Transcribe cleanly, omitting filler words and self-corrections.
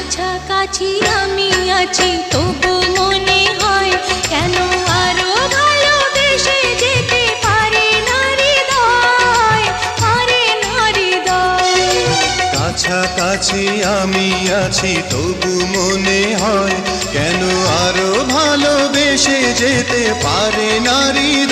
কাছাকাছি আমি আছি তবু মনে হয় কেন আরো ভালোবেসে যেতে পারে না হৃদয়, পারে না হৃদয়। কাছাকাছি আমি আছি তবু মনে হয় কেন আরো ভালোবেসে যেতে পারে না হৃদয়।